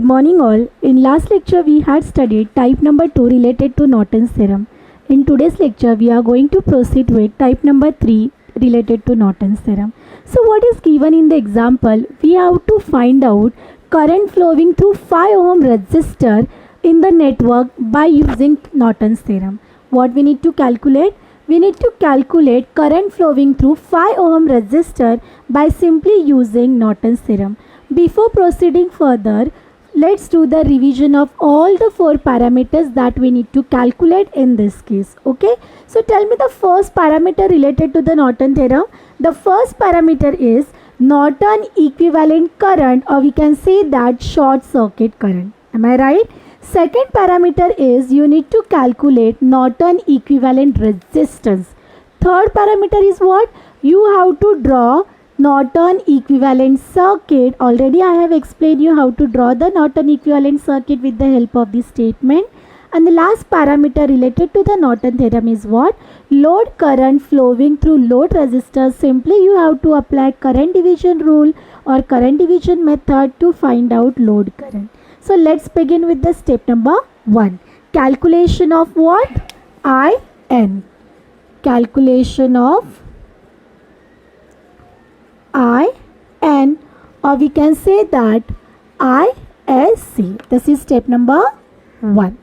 Good morning all. In last lecture we had studied type number 2 related to Norton's theorem. In today's lecture we are going to proceed with type number 3 related to Norton's theorem. So what is given in the example? We have to find out current flowing through 5 ohm resistor in the network by using Norton's theorem. What we need to calculate? We need to calculate current flowing through 5 ohm resistor by simply using Norton's theorem. Before proceeding further, let's do the revision of all the 4 parameters that we need to calculate in this case. Okay, so tell me the first parameter related to the Norton theorem. The first parameter is Norton equivalent current, or we can say that short circuit current. Am I right? Second parameter is you need to calculate Norton equivalent resistance. Third parameter is what? You have to draw Norton equivalent circuit. Already I have explained you how to draw the Norton equivalent circuit with the help of this statement. And the last parameter related to the Norton theorem is what? Load current flowing through load resistors. Simply you have to apply current division rule or current division method to find out load current. So let's begin with the step number 1. Calculation of what? IN. Calculation of IN, or we can say that ISC. This is step number 1.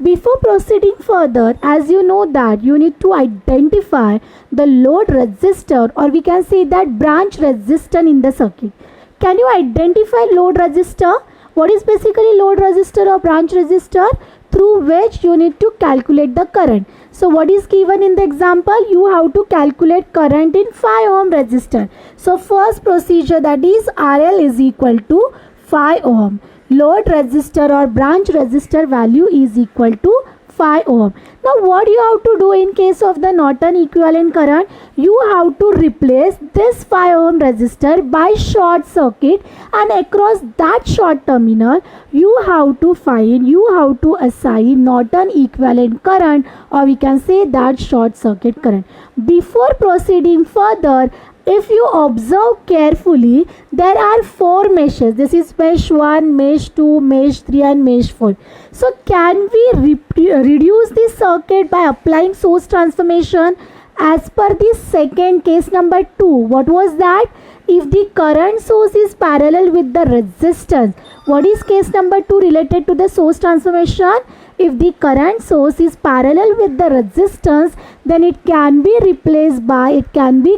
Before proceeding further, as you know that you need to identify the load resistor, or we can say that branch resistor in the circuit. Can you identify load resistor? What is basically load resistor or branch resistor? Through which you need to calculate the current. So what is given in the example? You have to calculate current in 5 ohm resistor. So first procedure, that is RL is equal to 5 ohm. Load resistor or branch resistor value is equal to 5 ohm. Now what you have to do in case of the Norton equivalent current? You have to replace this 5 ohm resistor by short circuit, and across that short terminal you have to assign Norton equivalent current, or we can say that short circuit current. Before proceeding further, if you observe carefully, there are 4 meshes. This is mesh 1, mesh 2, mesh 3 and mesh 4. So can we reduce this circuit by applying source transformation? As per the second case number 2, what was that? If the current source is parallel with the resistance. What is case number 2 related to the source transformation? If the current source is parallel with the resistance, then it can be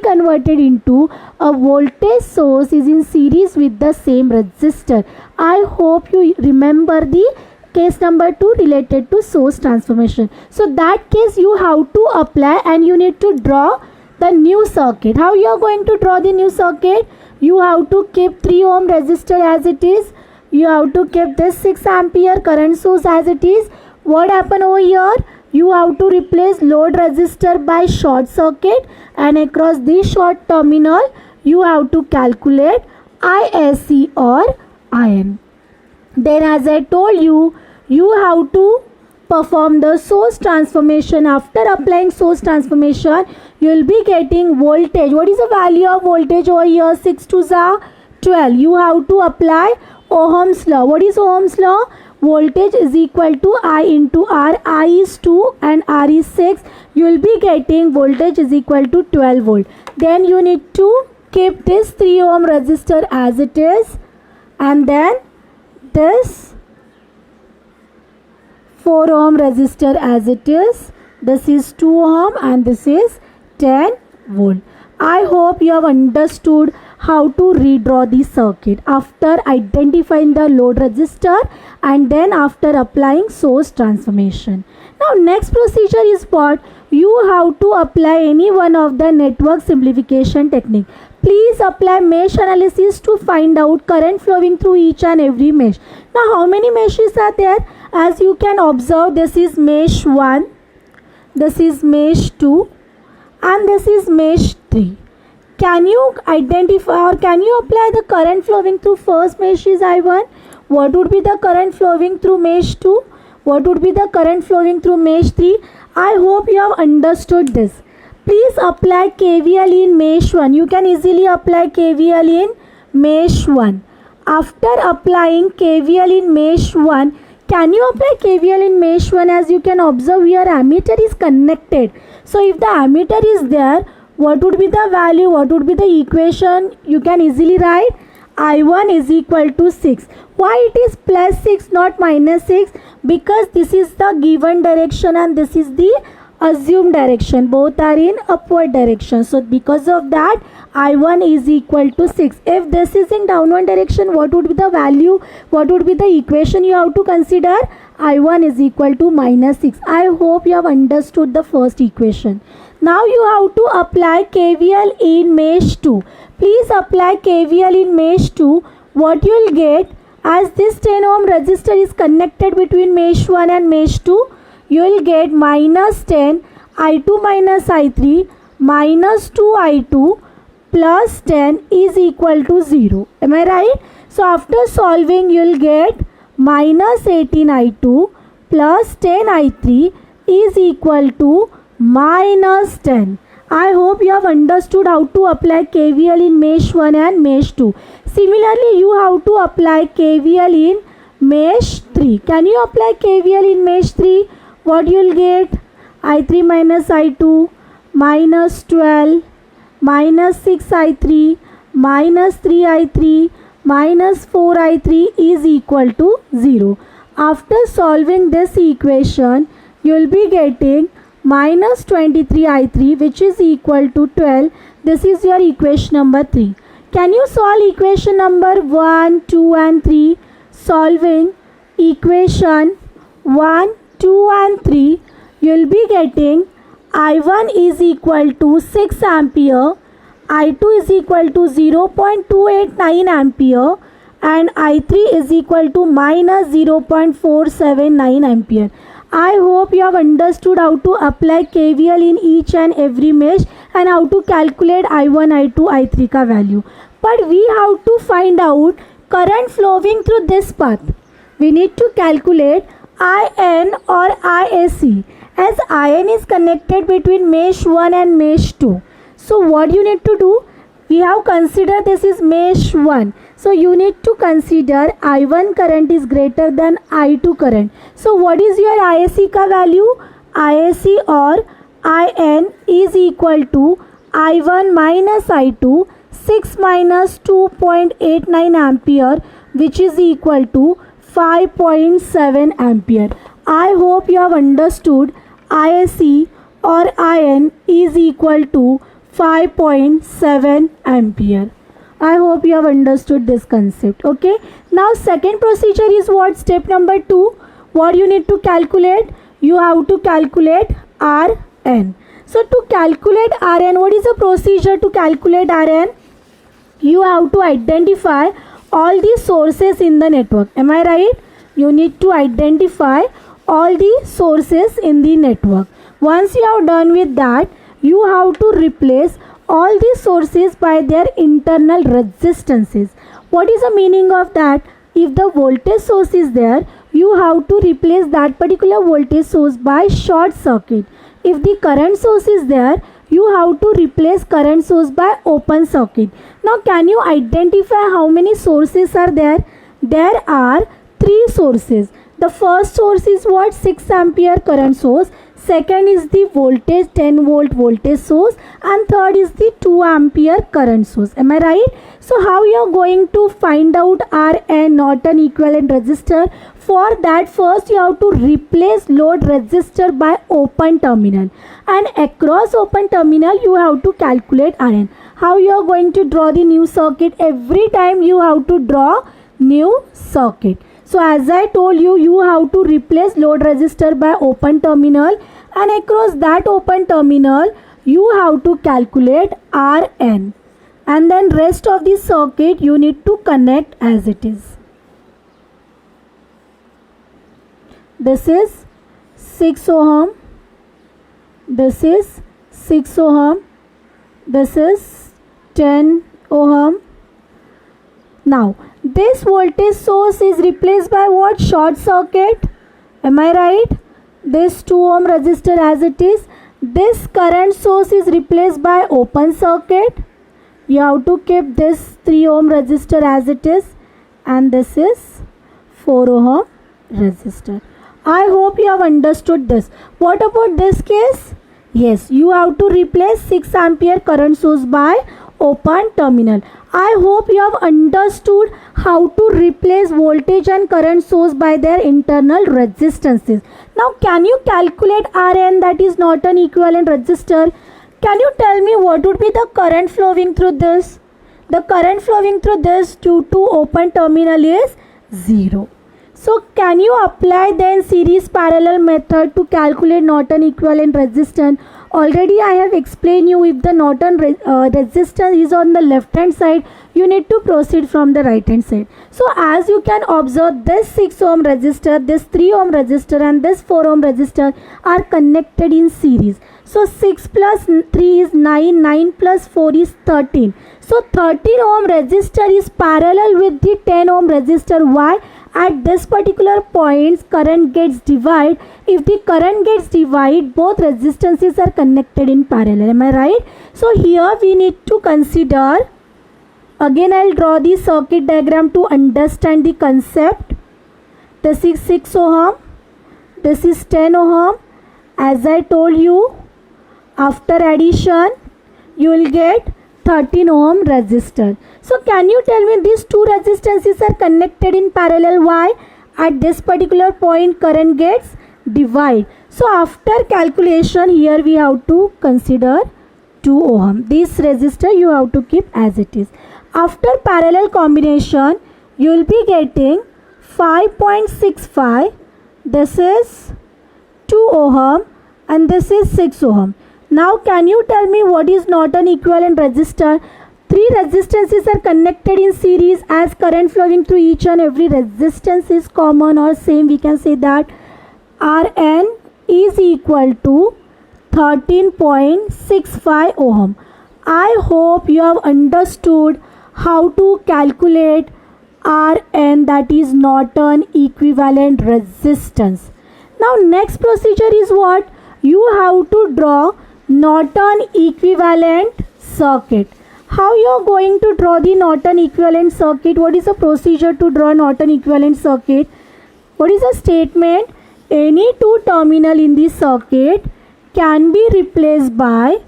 converted into a voltage source is in series with the same resistor. I hope you remember the case number 2 related to source transformation. So that case you have to apply, and you need to draw the new circuit. How you are going to draw the new circuit? You have to keep 3 ohm resistor as it is. You have to keep this 6 ampere current source as it is. What happened over here? You have to replace load resistor by short circuit, and across this short terminal you have to calculate ISC or IN. Then as I told you, you have to perform the source transformation. After applying source transformation, you will be getting voltage. What is the value of voltage over here? 6 to the 12. You have to apply Ohm's law. What is Ohm's law? Voltage is equal to I into R. I is 2 and R is 6. You will be getting voltage is equal to 12 volt. Then you need to keep this 3 ohm resistor as it is, and then this 4 ohm resistor as it is. This is 2 ohm and this is 10 volt. I hope you have understood how to redraw the circuit after identifying the load resistor and then after applying source transformation. Now next procedure is what? You have to apply any one of the network simplification technique. Please apply mesh analysis to find out current flowing through each and every mesh. Now how many meshes are there? As you can observe, this is mesh 1, this is mesh 2 and this is mesh 3. Can you identify or can you apply the current flowing through first mesh is I1? What would be the current flowing through mesh 2? What would be the current flowing through mesh 3? I hope you have understood this. Please apply KVL in mesh 1. You can easily apply KVL in mesh 1. After applying KVL in mesh 1, can you apply KVL in mesh 1? As you can observe here, ammeter is connected. So if the ammeter is there, what would be the value? What would be the equation? You can easily write I1 is equal to 6. Why it is plus 6 not minus 6? Because this is the given direction and this is the assumed direction. Both are in upward direction. So because of that, I1 is equal to 6. If this is in downward direction, what would be the value? What would be the equation you have to consider? I1 is equal to minus 6. I hope you have understood the first equation. Now you have to apply KVL in mesh 2. Please apply KVL in mesh 2. What you will get, as this 10 ohm resistor is connected between mesh 1 and mesh 2, you will get minus 10 I2 minus I3 minus 2 I2 plus 10 is equal to 0. Am I right? So after solving, you will get minus 18 I2 plus 10 I3 is equal to minus 10. I hope you have understood how to apply KVL in mesh 1 and mesh 2. Similarly, you have to apply KVL in mesh 3. Can you apply KVL in mesh 3? What you will get? I3 minus I2 minus 12 minus 6 I3 minus 3 I3 minus 4 I3 is equal to 0. After solving this equation, you will be getting minus 23 I3 which is equal to 12. This is your equation number 3. Can you solve equation number 1, 2 and 3? Solving equation 1, 2 and 3, you will be getting I1 is equal to 6 ampere, I2 is equal to 0.289 ampere and I3 is equal to minus 0.479 ampere. I hope you have understood how to apply KVL in each and every mesh and how to calculate I1, I2, I3 ka value. But we have to find out current flowing through this path. We need to calculate IN or ISC, as IN is connected between mesh 1 and mesh 2. So what you need to do? We have considered this is mesh 1. So you need to consider I1 current is greater than I2 current. So what is your ISC ka value? ISC or IN is equal to I1 minus I2, 6 minus 2.89 ampere which is equal to 5.7 ampere. I hope you have understood ISC or IN is equal to 5.7 ampere. I hope you have understood this concept. Okay. Now second procedure is what? Step number 2. What you need to calculate? You have to calculate RN. So to calculate RN, what is the procedure to calculate RN? You have to identify all the sources in the network. Am I right? You need to identify all the sources in the network. Once you have done with that, you have to replace all the sources by their internal resistances. What is the meaning of that? If the voltage source is there, you have to replace that particular voltage source by short circuit. If the current source is there, you have to replace current source by open circuit. Now can you identify how many sources are there? There are 3 sources. The first source is what? 6 ampere current source. Second is the voltage 10 volt voltage source, and third is the 2 ampere current source. Am I right? So how you are going to find out RN, Norton equivalent resistor? For that, first you have to replace load resistor by open terminal, and across open terminal you have to calculate RN. How you are going to draw the new circuit? Every time you have to draw new circuit. So as I told you, you have to replace load resistor by open terminal, and across that open terminal you have to calculate RN, and then rest of the circuit you need to connect as it is. This is 6 ohm, this is 6 ohm, this is 10 ohm. Now this voltage source is replaced by what? Short circuit. Am I right? This 2 ohm resistor as it is. This current source is replaced by open circuit. You have to keep this 3 ohm resistor as it is, and this is 4 ohm resistor. I hope you have understood this. What about this case? Yes, you have to replace 6 ampere current source by open terminal. I hope you have understood how to replace voltage and current source by their internal resistances. Now can you calculate Rn, that is Norton equivalent resistor? Can you tell me what would be the current flowing through this? The current flowing through this due to open terminal is 0. So can you apply then series parallel method to calculate Norton equivalent resistance? Already I have explained you, if the Norton resistance is on the left hand side, you need to proceed from the right hand side. So as you can observe, this 6 ohm resistor, this 3 ohm resistor and this 4 ohm resistor are connected in series. So 6 plus 3 is 9, 9 plus 4 is 13. So 13 ohm resistor is parallel with the 10 ohm resistor. Why? At this particular point current gets divided. If the current gets divided, both resistances are connected in parallel. Am I right? So here we need to consider, again I'll draw the circuit diagram to understand the concept. This is 6 ohm, this is 10 ohm. As I told you, after addition you will get 13 ohm resistor. So can you tell me these two resistances are connected in parallel? Why? At this particular point current gets divided. So after calculation here we have to consider 2 ohm. This resistor you have to keep as it is. After parallel combination you will be getting 5.65. This is 2 ohm and this is 6 ohm. Now can you tell me what is Norton equivalent resistor? 3 resistances are connected in series. As current flowing through each and every resistance is common or same, we can say that Rn is equal to 13.65 ohm. I hope you have understood how to calculate Rn, that is Norton equivalent resistance. Now next procedure is what? You have to draw Norton equivalent circuit. How you are going to draw the Norton equivalent circuit? What is the procedure to draw Norton equivalent circuit? What is the statement? Any two terminal in the circuit can be replaced by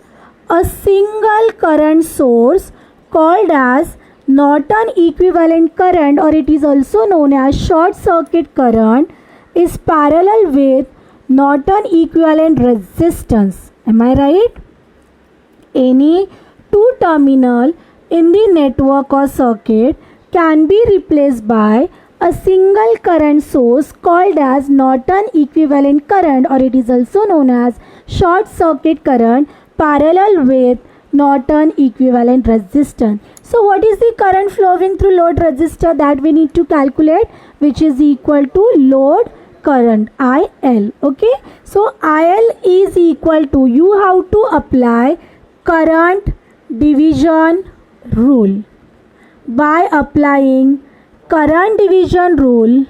a single current source called as Norton equivalent current, or it is also known as short circuit current, is parallel with Norton equivalent resistance. Am I right? Any two terminal in the network or circuit can be replaced by a single current source called as Norton equivalent current, or it is also known as short circuit current, parallel with Norton equivalent resistance. So what is the current flowing through load resistor that we need to calculate, which is equal to load current IL. Okay, so IL is equal to, you have to apply current division rule. By applying current division rule,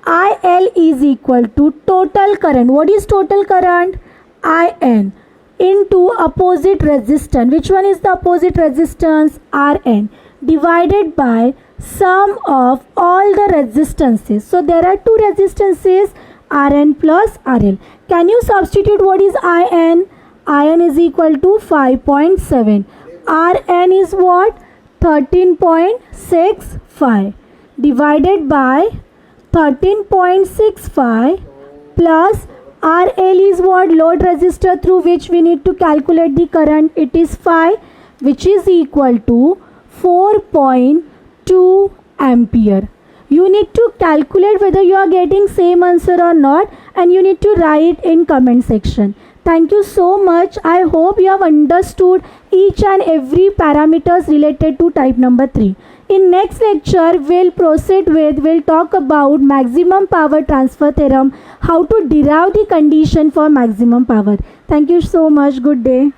IL is equal to total current. What is total current? IN into opposite resistance. Which one is the opposite resistance? RN, divided by sum of all the resistances. So there are two resistances, Rn plus RL. Can you substitute what is IN? IN is equal to 5.7. Rn is what? 13.65 divided by 13.65 plus RL is what? Load resistor through which we need to calculate the current. It is 5, which is equal to 4.2 ampere. You need to calculate whether you are getting same answer or not, and you need to write in comment section. Thank you so much. I hope you have understood each and every parameters related to type number 3. In next lecture, we'll talk about maximum power transfer theorem, how to derive the condition for maximum power. Thank you so much. Good day.